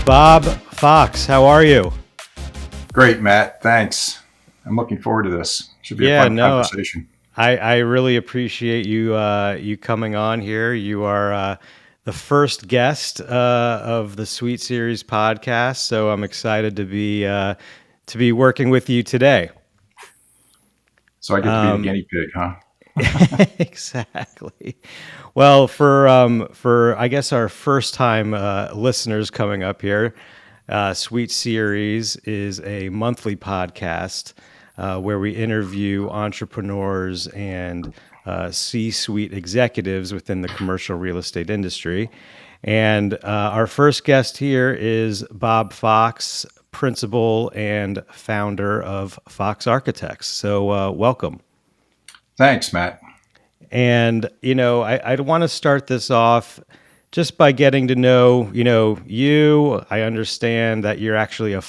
Bob Fox, how are you? Great, Matt. Thanks. I'm looking forward to this. Should be a Yeah, fun no, conversation. I really appreciate you coming on here. You are the first guest of the Sweet Series podcast, so I'm excited to be working with you today. So I get to be the guinea pig, huh? Exactly. Well, for I guess our first time listeners coming up here, Sweet Series is a monthly podcast where we interview entrepreneurs and C-suite executives within the commercial real estate industry. And our first guest here is Bob Fox, principal and founder of Fox Architects. So welcome. Thanks, Matt. And, I'd want to start this off just by getting to know, you. I understand that you're actually a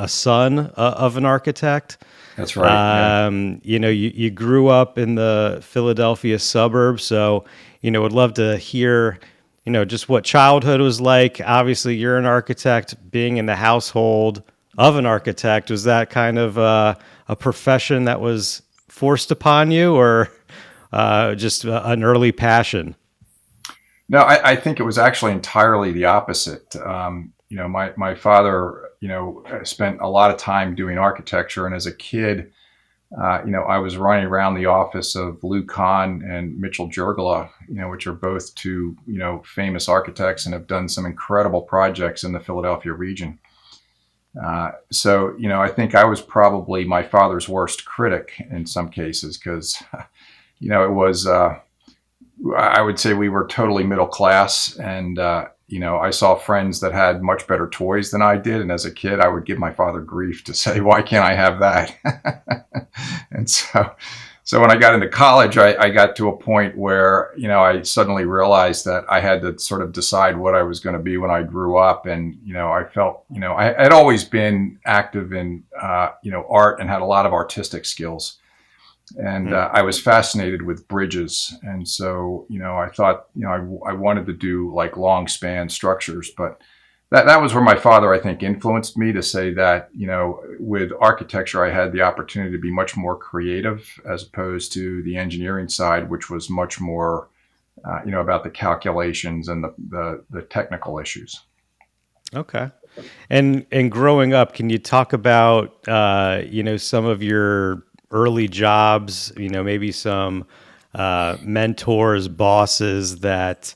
son of an architect. That's right. Yeah. You grew up in the Philadelphia suburbs. So, would love to hear, just what childhood was like. Obviously, you're an architect. Being in the household of an architect, was that kind of a profession that was forced upon you, or just an early passion? No, I think it was actually entirely the opposite. My father, spent a lot of time doing architecture, and as a kid, I was running around the office of Lou Kahn and Mitchell Jurgala, which are both two, famous architects and have done some incredible projects in the Philadelphia region. I think I was probably my father's worst critic in some cases because, it was, I would say we were totally middle class. And, I saw friends that had much better toys than I did. And as a kid, I would give my father grief to say, why can't I have that? and so when I got into college, I got to a point where, I suddenly realized that I had to sort of decide what I was going to be when I grew up. And, I felt, I had always been active in, art and had a lot of artistic skills. And I was fascinated with bridges. And so, I thought, I wanted to do like long span structures, but that was where my father, I think, influenced me to say that, with architecture, I had the opportunity to be much more creative as opposed to the engineering side, which was much more, about the calculations and the technical issues. Okay. And growing up, can you talk about some of your early jobs? Maybe some mentors, bosses that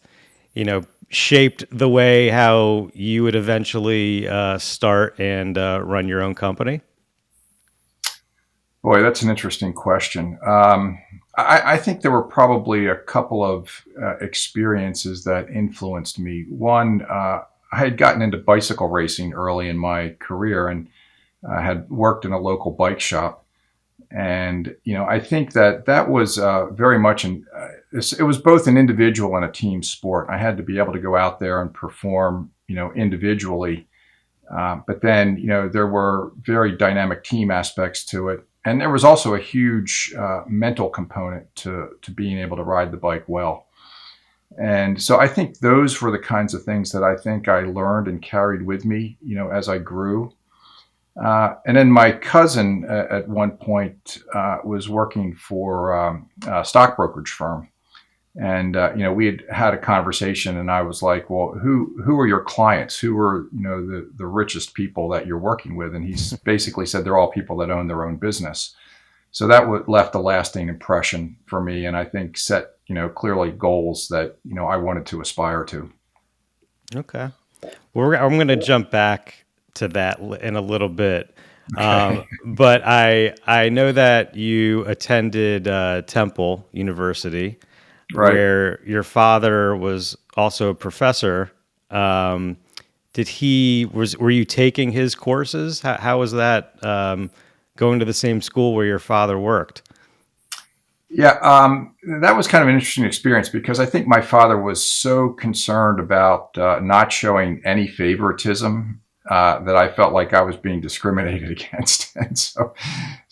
shaped the way how you would eventually start and run your own company? Boy, that's an interesting question. I think there were probably a couple of experiences that influenced me. One, I had gotten into bicycle racing early in my career and had worked in a local bike shop. And, I think that was very much it was both an individual and a team sport. I had to be able to go out there and perform, individually. But then, there were very dynamic team aspects to it. And there was also a huge mental component to being able to ride the bike well. And so I think those were the kinds of things that I think I learned and carried with me, as I grew. And then my cousin at one point was working for a stock brokerage firm. And, we had a conversation and I was like, well, who are your clients? Who are, the richest people that you're working with? And he's basically said they're all people that own their own business. So that left a lasting impression for me. And I think set, clearly goals that, I wanted to aspire to. Okay. Well, I'm going to jump back to that in a little bit. Okay. But I know that you attended Temple University, Right. where your father was also a professor. Were you taking his courses? How was that, going to the same school where your father worked? Yeah, that was kind of an interesting experience because I think my father was so concerned about not showing any favoritism that I felt like I was being discriminated against, and so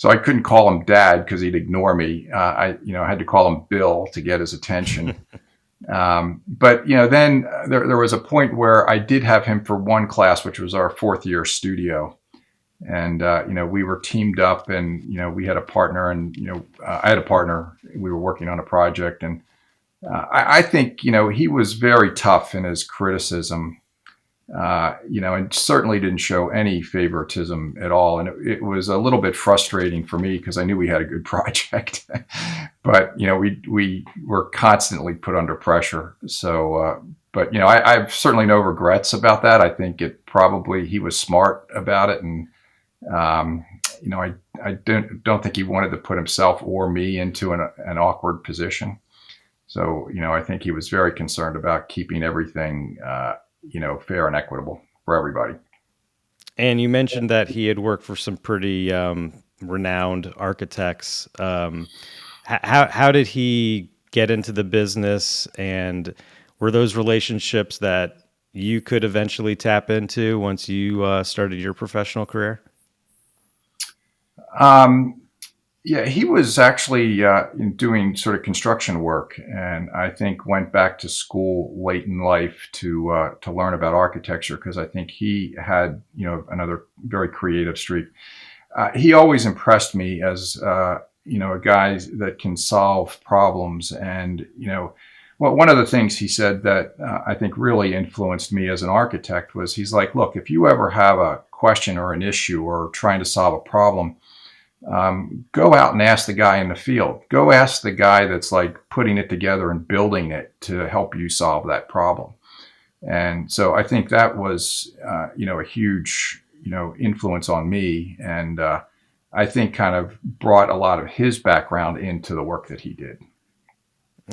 I couldn't call him Dad because he'd ignore me. I had to call him Bill to get his attention. But then there was a point where I did have him for one class, which was our fourth year studio, and we were teamed up, and we had a partner, and I had a partner. We were working on a project, and I think he was very tough in his criticism. And certainly didn't show any favoritism at all. And it was a little bit frustrating for me because I knew we had a good project, but we were constantly put under pressure. So, but I've certainly no regrets about that. I think he was smart about it, and I don't think he wanted to put himself or me into an awkward position. So, I think he was very concerned about keeping everything fair and equitable for everybody. And you mentioned that he had worked for some pretty renowned architects. How did he get into the business, and were those relationships that you could eventually tap into once you started your professional career? Yeah, he was actually doing sort of construction work, and I think went back to school late in life to learn about architecture because I think he had another very creative streak. He always impressed me as a guy that can solve problems, and well, one of the things he said that I think really influenced me as an architect was he's like, look, if you ever have a question or an issue or trying to solve a problem, go out and ask the guy in the field. Go ask the guy that's like putting it together and building it to help you solve that problem. And so I think that was, a huge, influence on me. And I think kind of brought a lot of his background into the work that he did.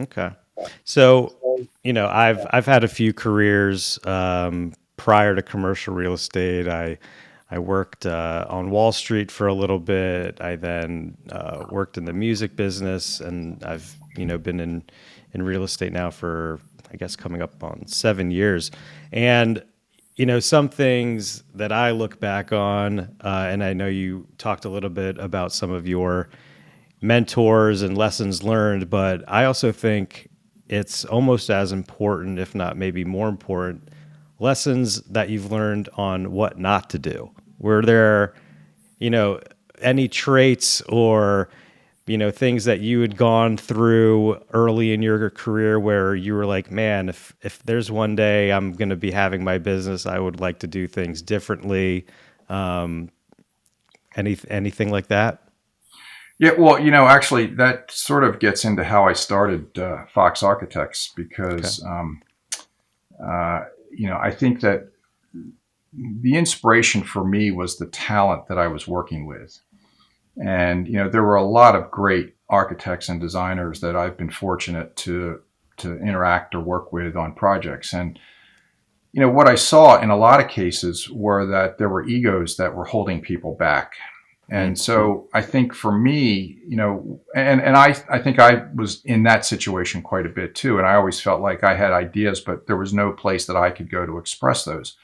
Okay. So, I've had a few careers prior to commercial real estate. I worked on Wall Street for a little bit. I then worked in the music business, and I've been in real estate now for, I guess, coming up on 7 years. And some things that I look back on, and I know you talked a little bit about some of your mentors and lessons learned, but I also think it's almost as important, if not maybe more important, lessons that you've learned on what not to do. Were there, any traits or, things that you had gone through early in your career where you were like, man, if there's one day I'm going to be having my business, I would like to do things differently. Anything like that? Yeah, well, actually, that sort of gets into how I started Fox Architects because, I think that the inspiration for me was the talent that I was working with. And, there were a lot of great architects and designers that I've been fortunate to interact or work with on projects. And, what I saw in a lot of cases were that there were egos that were holding people back. And so I think for me, and I think I was in that situation quite a bit too. And I always felt like I had ideas, but there was no place that I could go to express those.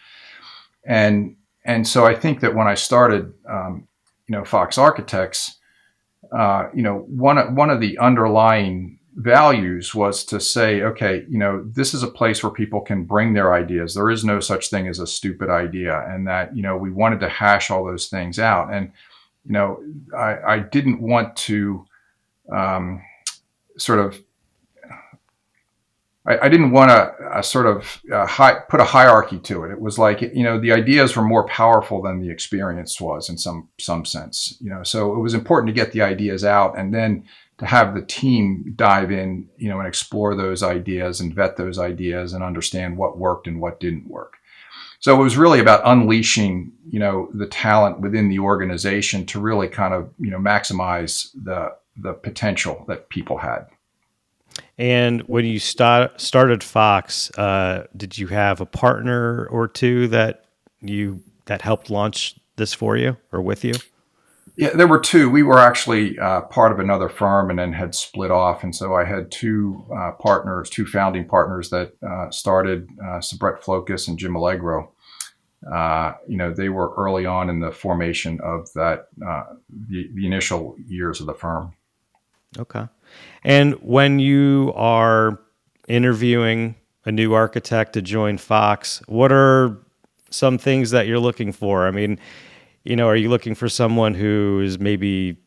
And so I think that when I started, Fox Architects, one of the underlying values was to say, okay, this is a place where people can bring their ideas. There is no such thing as a stupid idea, and that we wanted to hash all those things out. And I didn't want to sort of. I didn't want to sort of put a hierarchy to it. It was like the ideas were more powerful than the experience was in some sense. So it was important to get the ideas out and then to have the team dive in, and explore those ideas and vet those ideas and understand what worked and what didn't work. So it was really about unleashing, the talent within the organization to really kind of, maximize the potential that people had. And when you started Fox, did you have a partner or two that helped launch this for you or with you? Yeah, there were two. We were actually part of another firm and then had split off. And so I had two founding partners that started, Brett Flokus and Jim Allegro. They were early on in the formation of that, the initial years of the firm. Okay. And when you are, interviewing a new architect to join Fox, what are some things that you're looking for? I mean, are you looking for someone who is maybe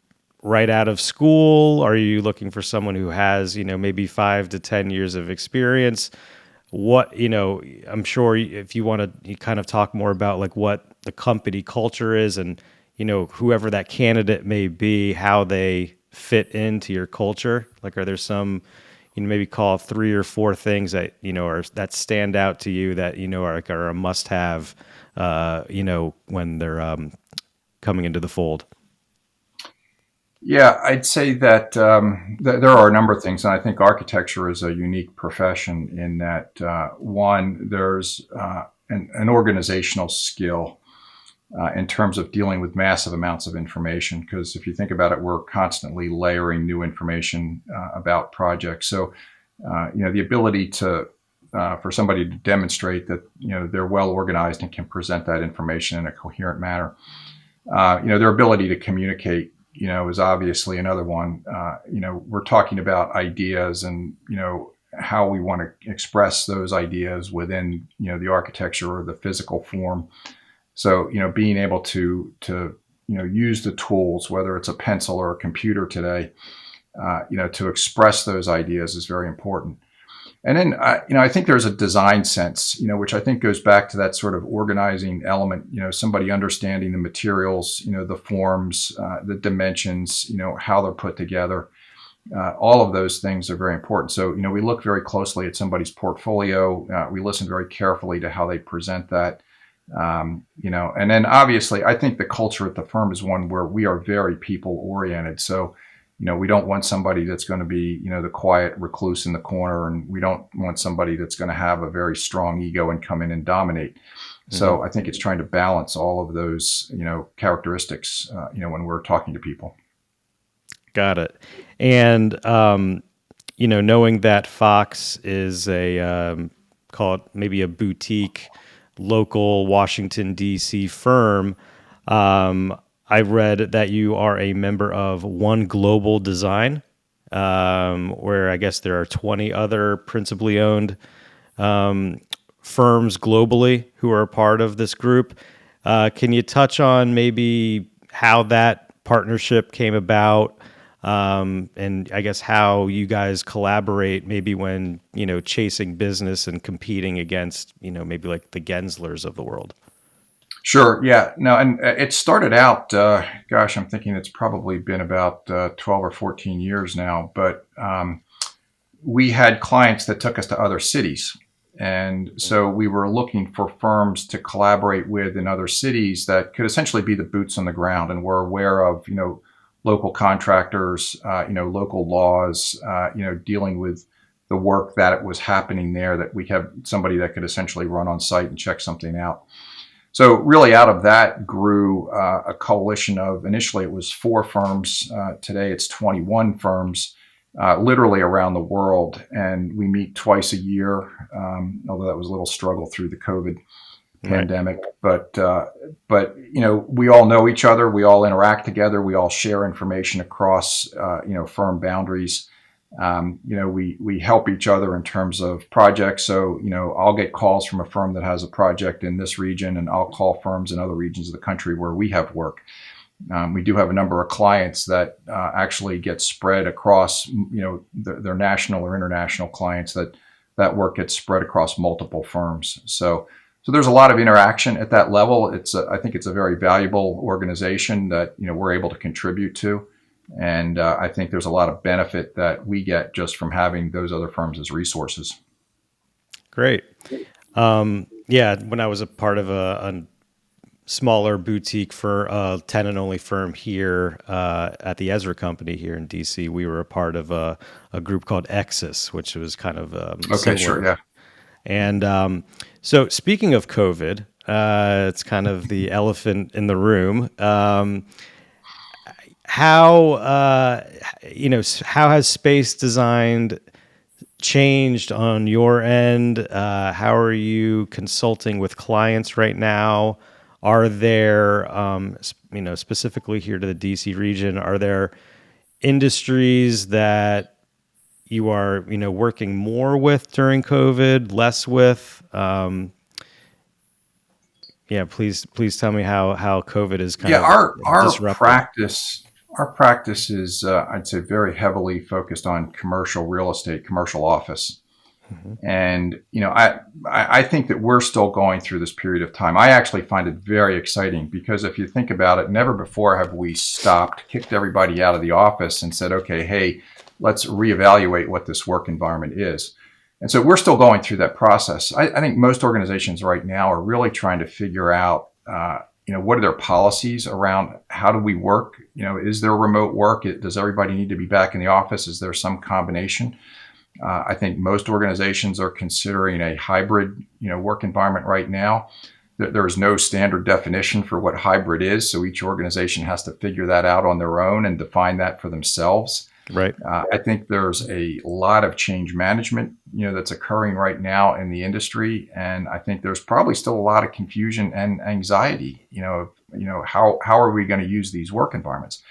right out of school? Are you looking for someone who has, maybe 5 to 10 years of experience? I'm sure if you want to kind of talk more about like what the company culture is and, whoever that candidate may be, how they fit into your culture. Like, are there some, maybe call 3 or 4 things that, that stand out to you that, are a must have, when they're coming into the fold? Yeah, I'd say that there are a number of things, and I think architecture is a unique profession in that one, there's an organizational skill in terms of dealing with massive amounts of information. Because if you think about it, we're constantly layering new information about projects. So, the ability to for somebody to demonstrate that they're well organized and can present that information in a coherent manner. Their ability to communicate, is obviously another one. We're talking about ideas and how we want to express those ideas within the architecture or the physical form. So, being able to use the tools, whether it's a pencil or a computer today, to express those ideas is very important. And then, I think there's a design sense, which I think goes back to that sort of organizing element, somebody understanding the materials, the forms, the dimensions, how they're put together. All of those things are very important. So, we look very closely at somebody's portfolio. We listen very carefully to how they present that. And then obviously, I think the culture at the firm is one where we are very people oriented. So, we don't want somebody that's going to be, the quiet recluse in the corner, and we don't want somebody that's going to have a very strong ego and come in and dominate. Mm-hmm. So I think it's trying to balance all of those, characteristics, when we're talking to people. Got it. And, knowing that Fox is call it maybe a boutique local Washington, D.C. firm, I read that you are a member of One Global Design, where I guess there are 20 other principally owned firms globally who are a part of this group. Can you touch on maybe how that partnership came about, and I guess how you guys collaborate maybe when, chasing business and competing against, maybe like the Genslers of the world? Sure. Yeah. No, and it started out, I'm thinking it's probably been about 12 or 14 years now, but we had clients that took us to other cities. And so we were looking for firms to collaborate with in other cities that could essentially be the boots on the ground and were aware of, local contractors, local laws, dealing with the work that it was happening there, that we have somebody that could essentially run on site and check something out. So really out of that grew a coalition of, initially it was 4 firms. Today it's 21 firms, literally around the world. And we meet twice a year, although that was a little struggle through the COVID pandemic. But we all know each other. We all interact together. We all share information across, firm boundaries. We help each other in terms of projects. So, I'll get calls from a firm that has a project in this region, and I'll call firms in other regions of the country where we have work. We do have a number of clients that actually get spread across, their national or international clients, that work gets spread across multiple firms. So there's a lot of interaction at that level. I think it's a very valuable organization that, we're able to contribute to. And I think there's a lot of benefit that we get just from having those other firms as resources. Great. When I was a part of a smaller boutique for a tenant-only firm here at the Ezra Company here in DC, we were a part of a group called Exis, which was kind of okay, similar. Sure, yeah. And so speaking of COVID, it's kind of the elephant in the room. How has space design changed on your end? How are you consulting with clients right now? Are there, specifically here to the DC region, are there industries that you are, working more with during COVID, less with. Yeah, please tell me how COVID is kind Yeah, of our disrupted. practice is, I'd say, very heavily focused on commercial real estate, commercial office. Hmm. And I think that we're still going through this period of time. I actually find it very exciting because if you think about it, never before have we stopped, kicked everybody out of the office, and said, "Okay, hey, let's reevaluate what this work environment is." And so we're still going through that process. I think most organizations right now are really trying to figure out, what are their policies around how do we work? Is there remote work? Does everybody need to be back in the office? Is there some combination? I think most organizations are considering a hybrid, work environment right now. There is no standard definition for what hybrid is, so each organization has to figure that out on their own and define that for themselves. Right. I think there's a lot of change management, that's occurring right now in the industry, and I think there's probably still a lot of confusion and anxiety. How are we going to use these work environments?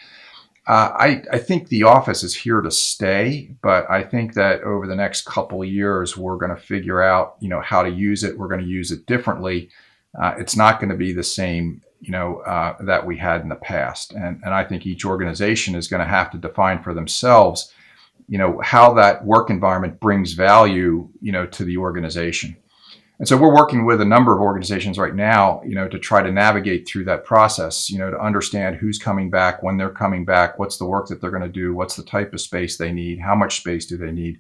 I think the office is here to stay, but I think that over the next couple of years, we're going to figure out, how to use it. We're going to use it differently. It's not going to be the same, that we had in the past. And I think each organization is going to have to define for themselves, how that work environment brings value, to the organization. And so we're working with a number of organizations right now, to try to navigate through that process, to understand who's coming back, when they're coming back, what's the work that they're going to do, what's the type of space they need, how much space do they need.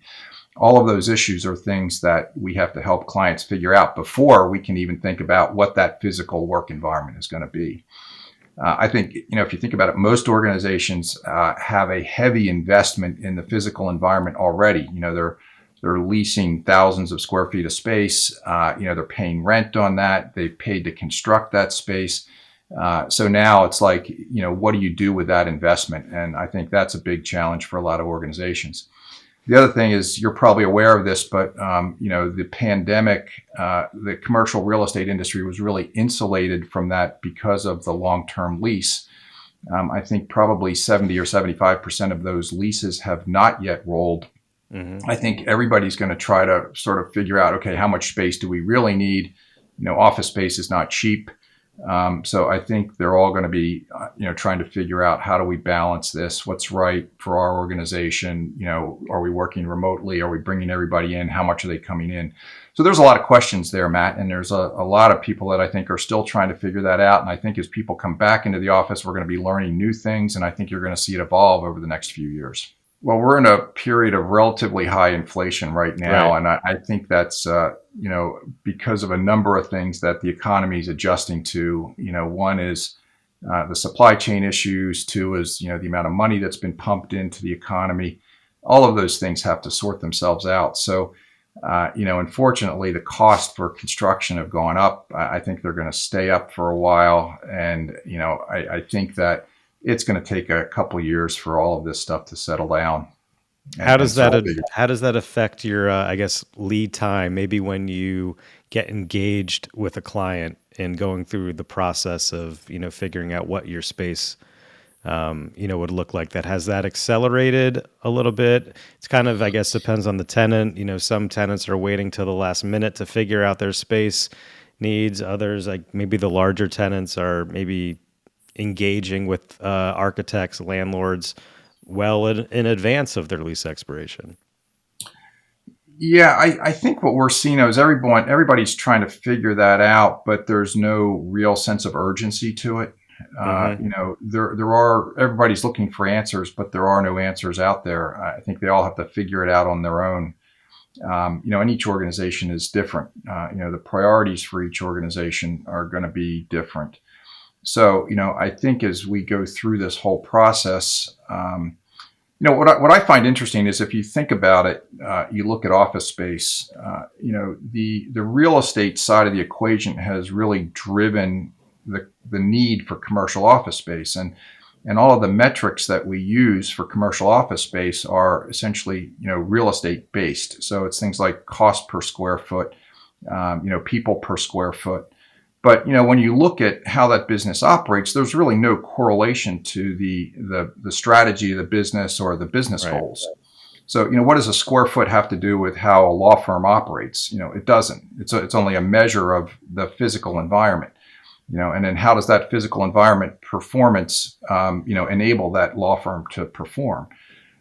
All of those issues are things that we have to help clients figure out before we can even think about what that physical work environment is going to be. I think, if you think about it, most organizations have a heavy investment in the physical environment already. They're leasing thousands of square feet of space. They're paying rent on that. They've paid to construct that space. So now it's like, what do you do with that investment? And I think that's a big challenge for a lot of organizations. The other thing is, you're probably aware of this, but the pandemic, the commercial real estate industry was really insulated from that because of the long-term lease. I think probably 70 or 75% of those leases have not yet rolled. Mm-hmm. I think everybody's going to try to sort of figure out, okay, how much space do we really need? Office space is not cheap. So I think they're all going to be, trying to figure out how do we balance this? What's right for our organization? Are we working remotely? Are we bringing everybody in? How much are they coming in? So there's a lot of questions there, Matt, and there's a lot of people that I think are still trying to figure that out. And I think as people come back into the office, we're going to be learning new things, and I think you're going to see it evolve over the next few years. Well, we're in a period of relatively high inflation right now, Right. and I think that's because of a number of things that the economy is adjusting to. One is the supply chain issues. Two is the amount of money that's been pumped into the economy. All of those things have to sort themselves out. So, unfortunately, the cost for construction have gone up. I think they're going to stay up for a while, and I think that it's going to take a couple of years for all of this stuff to settle down. How And does so that how does that affect your I guess lead time? Maybe when you get engaged with a client and going through the process of figuring out what your space would look like. That has that accelerated a little bit. It's kind of, I guess, depends on the tenant. Some tenants are waiting till the last minute to figure out their space needs. Others, like maybe the larger tenants, are maybe engaging with architects, landlords, well in advance of their lease expiration. Yeah, I think what we're seeing is everybody's trying to figure that out, but there's no real sense of urgency to it. Mm-hmm. There are everybody's looking for answers, but there are no answers out there. I think they all have to figure it out on their own. And each organization is different. The priorities for each organization are going to be different. So, I think as we go through this whole process, what I find interesting is if you think about it, you look at office space, the real estate side of the equation has really driven the need for commercial office space. And all of the metrics that we use for commercial office space are essentially, real estate based. So it's things like cost per square foot, people per square foot. But when you look at how that business operates, there's really no correlation to the strategy of the business or the business Right. goals. So, what does a square foot have to do with how a law firm operates? It doesn't. It's only a measure of the physical environment. And then how does that physical environment performance, enable that law firm to perform?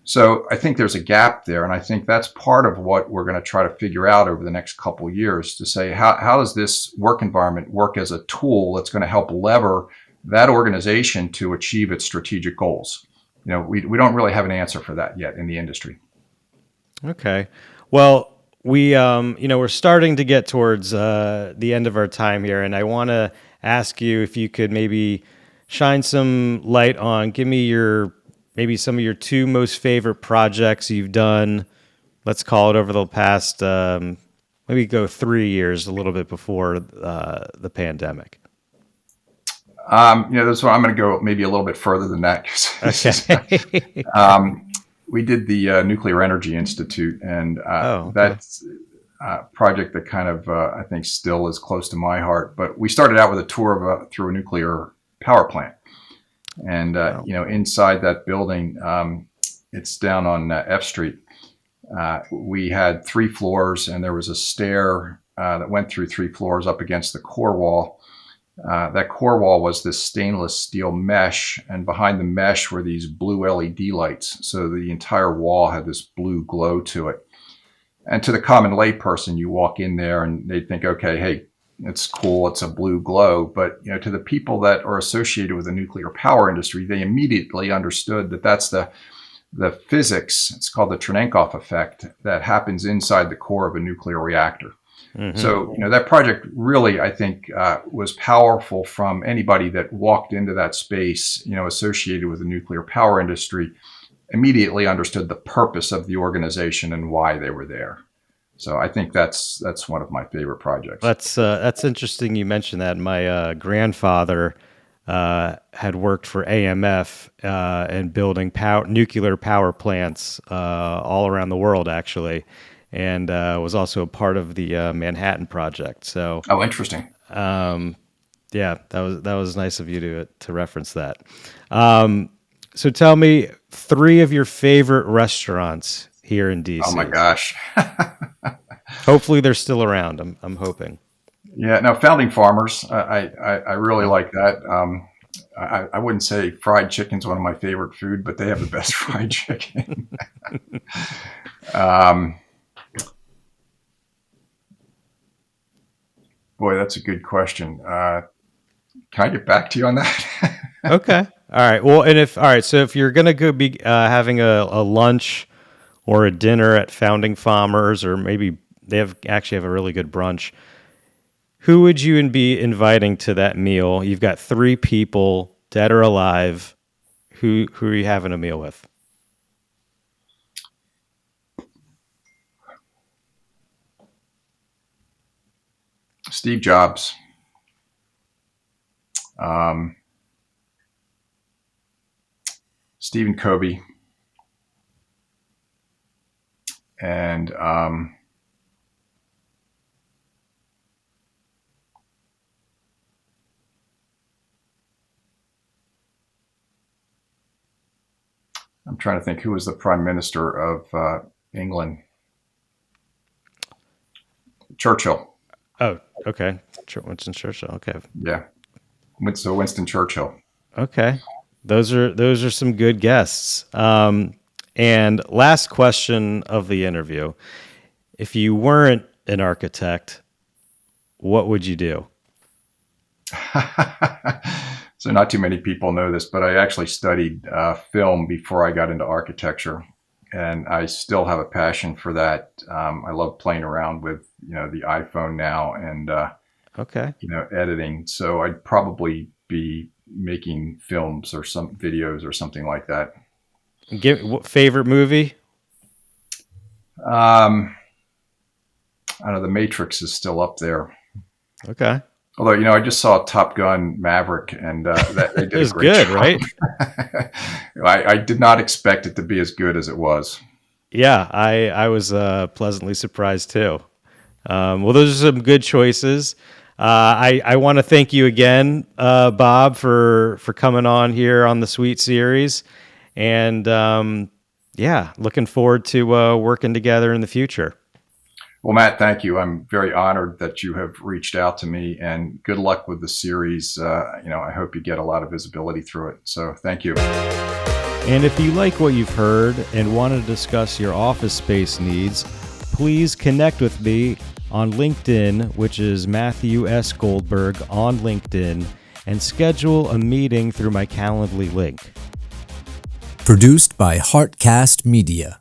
So I think there's a gap there, and I think that's part of what we're going to try to figure out over the next couple of years to say how does this work environment work as a tool that's going to help lever that organization to achieve its strategic goals. We don't really have an answer for that yet in the industry. Okay. Well, we're starting to get towards the end of our time here, and I want to ask you if you could maybe shine some light on, give me maybe some of your two most favorite projects you've done. Let's call it over the past, maybe go 3 years, a little bit before the pandemic. This one I'm going to go maybe a little bit further than that. Okay. We did the Nuclear Energy Institute, and Okay. that's a project that kind of I think still is close to my heart. But we started out with a tour through a nuclear power plant, and Wow. inside that building, it's down on F Street. We had 3 floors, and there was a stair that went through 3 floors up against the core wall. That core wall was this stainless steel mesh, and behind the mesh were these blue LED lights. So the entire wall had this blue glow to it. And to the common layperson, you walk in there and they think, okay, hey, it's cool, it's a blue glow. But to the people that are associated with the nuclear power industry, they immediately understood that that's the physics. It's called the Cherenkov effect that happens inside the core of a nuclear reactor. Mm-hmm. So, that project really, I think, was powerful from anybody that walked into that space, associated with the nuclear power industry, immediately understood the purpose of the organization and why they were there. So I think that's one of my favorite projects. That's interesting you mentioned that. My grandfather had worked for AMF and building nuclear power plants all around the world, actually, and was also a part of the Manhattan Project. So, Interesting. Yeah, that was nice of you to reference that. So tell me 3 of your favorite restaurants here in DC. Oh my gosh. Hopefully they're still around. I'm hoping. Yeah, no, Founding Farmers. I really like that. I wouldn't say fried chicken's one of my favorite food, but they have the best fried chicken. Boy, that's a good question. Can I get back to you on that? Okay. All right. Well, so if you're gonna go be having a lunch or a dinner at Founding Farmers, or maybe they actually have a really good brunch, who would you be inviting to that meal? You've got 3 people, dead or alive. Who are you having a meal with? Steve Jobs. Stephen Covey. And I'm trying to think who was the Prime Minister of England. Churchill. Oh, okay. Winston Churchill. Okay. Yeah. So Winston Churchill. Okay. Those are some good guests. And last question of the interview. If you weren't an architect, what would you do? So not too many people know this, but I actually studied film before I got into architecture, and I still have a passion for that. I love playing around with the iPhone now and Okay. editing. So I'd probably be making films or some videos or something like that. Favorite movie? I don't know. The Matrix is still up there. Okay. Although, I just saw Top Gun Maverick, and that they did It was a great good, job. right? I did not expect it to be as good as it was. Yeah, I was pleasantly surprised too. Well, those are some good choices. I want to thank you again, Bob, for coming on here on the Sweet Series, and Yeah, looking forward to working together in the future. Well, Matt, thank you. I'm very honored that you have reached out to me, and good luck with the series. I hope you get a lot of visibility through it. So thank you. And if you like what you've heard and want to discuss your office space needs, please connect with me on LinkedIn, which is Matthew S. Goldberg on LinkedIn, and schedule a meeting through my Calendly link. Produced by Heartcast Media.